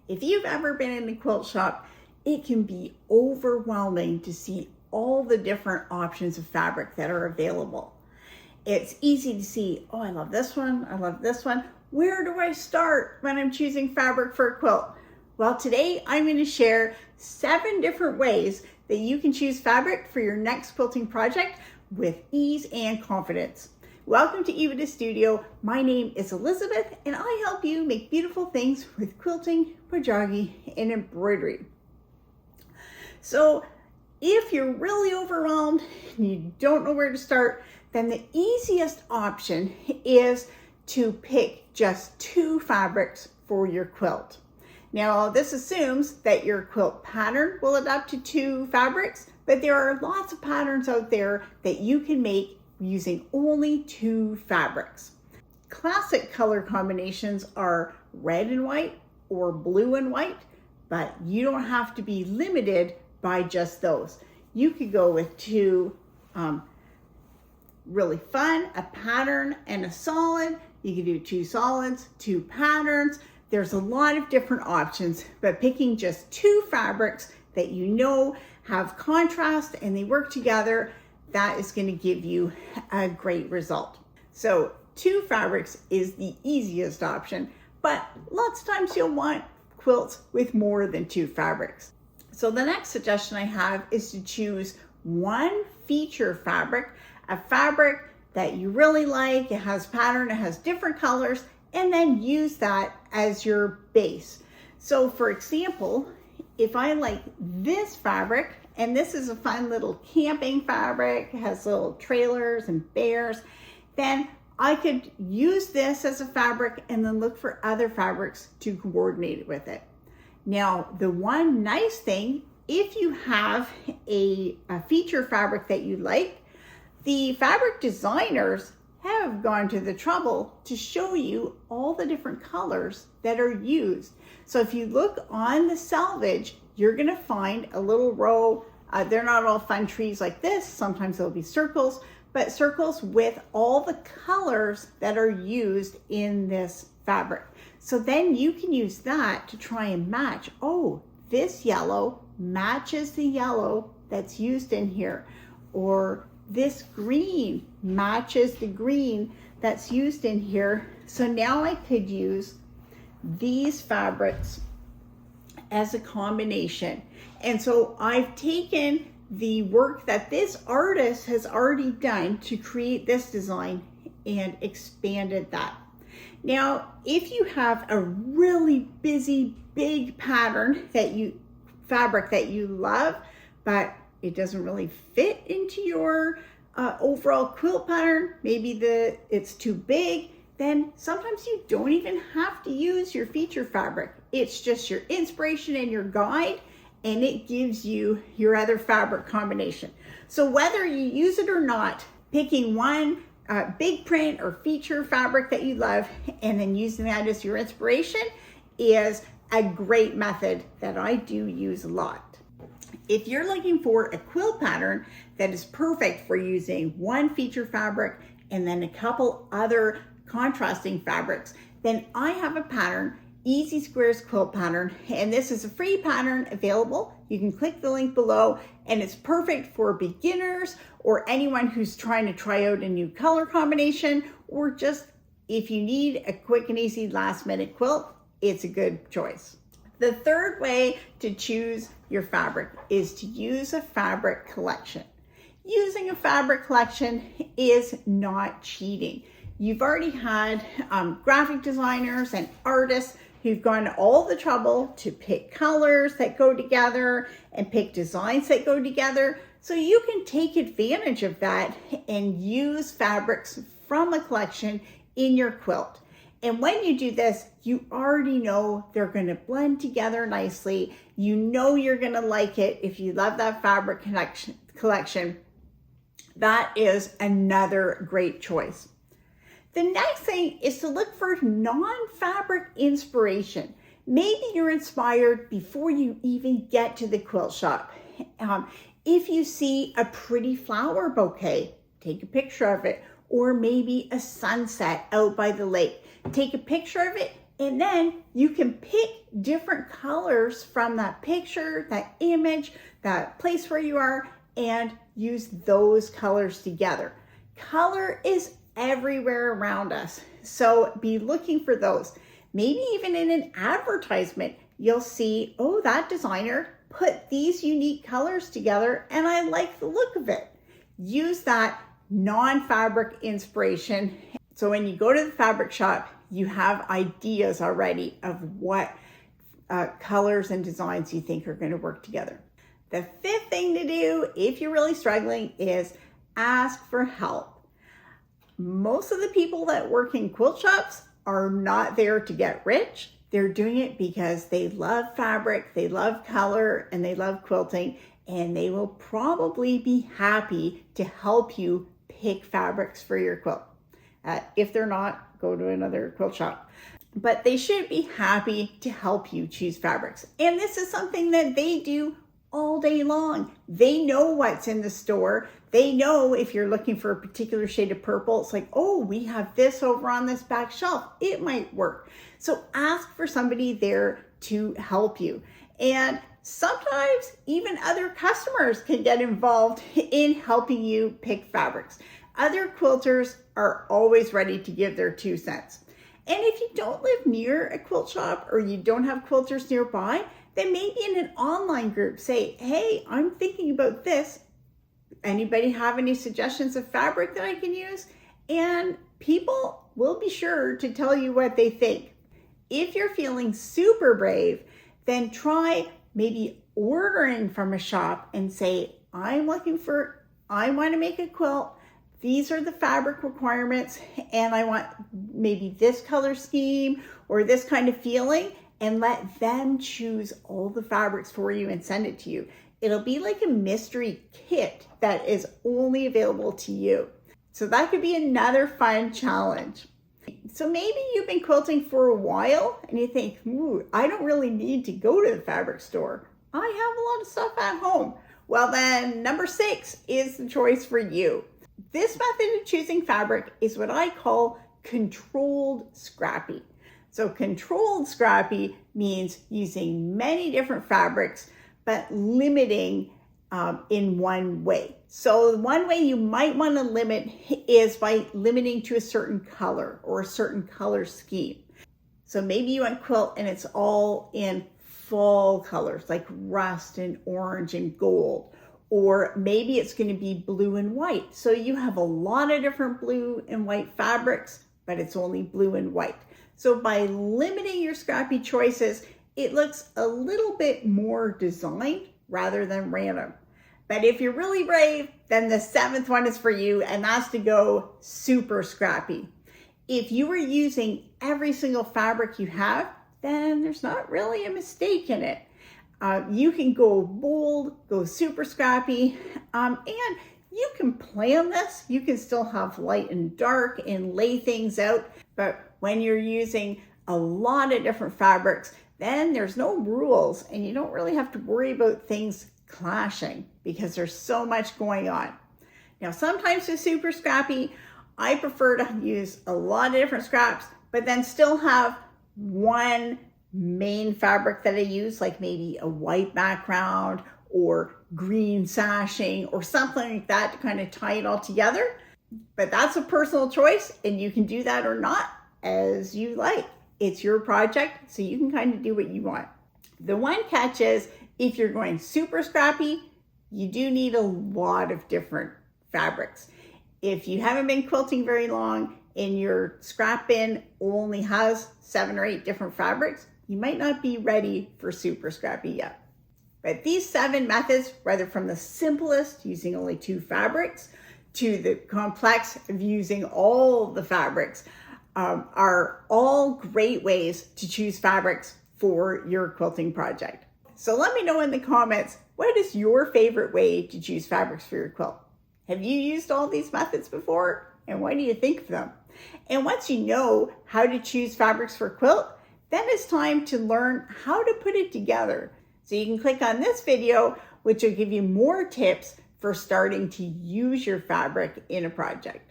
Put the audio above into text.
If you've ever been in a quilt shop, it can be overwhelming to see all the different options of fabric that are available. It's easy to see, oh, I love this one, I love this one. Where do I start when I'm choosing fabric for a quilt? Well, today I'm going to share 7 different ways that you can choose fabric for your next quilting project with ease and confidence. Welcome to ELIZABETH Studio. My name is Elizabeth and I help you make beautiful things with quilting, pojagi, and embroidery. So if you're really overwhelmed and you don't know where to start, then the easiest option is to pick just 2 fabrics for your quilt. Now, this assumes that your quilt pattern will adapt to 2 fabrics, but there are lots of patterns out there that you can make using only 2 fabrics. Classic color combinations are red and white or blue and white, but you don't have to be limited by just those. You could go with 2 really fun, a pattern and a solid. You can do 2 solids, 2 patterns. There's a lot of different options, but picking just 2 fabrics that you know have contrast and they work together, that is going to give you a great result. So 2 fabrics is the easiest option, but lots of times you'll want quilts with more than 2 fabrics. So the next suggestion I have is to choose 1 feature fabric, a fabric that you really like, it has pattern, it has different colors, and then use that as your base. So for example, if I like this fabric, and this is a fun little camping fabric, it has little trailers and bears, then I could use this as a fabric and then look for other fabrics to coordinate with it. Now, the one nice thing, if you have a feature fabric that you like, the fabric designers have gone to the trouble to show you all the different colors that are used. So if you look on the selvage, you're gonna find a little row. They're not all fun trees like this. Sometimes they'll be circles, but circles with all the colors that are used in this fabric. So then you can use that to try and match. Oh, this yellow matches the yellow that's used in here, or this green matches the green that's used in here. So now I could use these fabrics as a combination. And so I've taken the work that this artist has already done to create this design and expanded that. Now, if you have a really busy, big pattern fabric that you love, but it doesn't really fit into your overall quilt pattern, maybe it's too big, then sometimes you don't even have to use your feature fabric. It's just your inspiration and your guide, and it gives you your other fabric combination. So whether you use it or not, picking one big print or feature fabric that you love and then using that as your inspiration is a great method that I do use a lot. If you're looking for a quilt pattern that is perfect for using 1 feature fabric and then a couple other contrasting fabrics, then I have a pattern, Easy Squares quilt pattern, and this is a free pattern available. You can click the link below, and it's perfect for beginners or anyone who's trying to try out a new color combination, or just if you need a quick and easy last minute quilt, it's a good choice. The third way to choose your fabric is to use a fabric collection. Using a fabric collection is not cheating. You've already had graphic designers and artists who've gone to all the trouble to pick colors that go together and pick designs that go together. So you can take advantage of that and use fabrics from a collection in your quilt. And when you do this, you already know they're going to blend together nicely. You know you're going to like it if you love that fabric collection. That is another great choice. The next thing is to look for non-fabric inspiration. Maybe you're inspired before you even get to the quilt shop. If you see a pretty flower bouquet, take a picture of it. Or maybe a sunset out by the lake. Take a picture of it And then you can pick different colors from that picture, that image, that place where you are, and use those colors together. Color is everywhere around us, so be looking for those. Maybe even in an advertisement, you'll see, oh, that designer put these unique colors together and I like the look of it. Use that non-fabric inspiration. So when you go to the fabric shop, you have ideas already of what colors and designs you think are going to work together. The fifth thing to do, if you're really struggling, is ask for help. Most of the people that work in quilt shops are not there to get rich. They're doing it because they love fabric, they love color, and they love quilting, and they will probably be happy to help you pick fabrics for your quilt. If they're not, go to another quilt shop. But they should be happy to help you choose fabrics. And this is something that they do all day long. They know what's in the store. They know if you're looking for a particular shade of purple, it's like, oh, we have this over on this back shelf. It might work. So ask for somebody there to help you. And sometimes even other customers can get involved in helping you pick fabrics. Other quilters are always ready to give their 2 cents. And if you don't live near a quilt shop or you don't have quilters nearby, then maybe in an online group, say, hey, I'm thinking about this. Anybody have any suggestions of fabric that I can use? And people will be sure to tell you what they think. If you're feeling super brave, then try maybe ordering from a shop and say, I want to make a quilt. These are the fabric requirements, and I want maybe this color scheme or this kind of feeling, and let them choose all the fabrics for you and send it to you. It'll be like a mystery kit that is only available to you. So that could be another fun challenge. So maybe you've been quilting for a while and you think, ooh, I don't really need to go to the fabric store. I have a lot of stuff at home. Well, then number 6 is the choice for you. This method of choosing fabric is what I call controlled scrappy. So controlled scrappy means using many different fabrics, but limiting in one way. So one way you might want to limit is by limiting to a certain color or a certain color scheme. So maybe you want quilt and it's all in fall colors like rust and orange and gold. Or maybe it's going to be blue and white. So you have a lot of different blue and white fabrics, but it's only blue and white. So by limiting your scrappy choices, it looks a little bit more designed rather than random. But if you're really brave, then the 7th one is for you, and that's to go super scrappy. If you were using every single fabric you have, then there's not really a mistake in it. You can go bold, go super scrappy, and you can plan this. You can still have light and dark and lay things out. But when you're using a lot of different fabrics, then there's no rules and you don't really have to worry about things clashing because there's so much going on. Now, sometimes with super scrappy, I prefer to use a lot of different scraps, but then still have one main fabric that I use, like maybe a white background or green sashing or something like that to kind of tie it all together. But that's a personal choice and you can do that or not as you like. It's your project, so you can kind of do what you want. The one catch is if you're going super scrappy, you do need a lot of different fabrics. If you haven't been quilting very long and your scrap bin only has 7 or 8 different fabrics, you might not be ready for super scrappy yet. But these 7 methods, whether from the simplest, using only 2 fabrics, to the complex of using all the fabrics, are all great ways to choose fabrics for your quilting project. So let me know in the comments, what is your favorite way to choose fabrics for your quilt? Have you used all these methods before? And what do you think of them? And once you know how to choose fabrics for quilt, then it's time to learn how to put it together. So you can click on this video, which will give you more tips for starting to use your fabric in a project.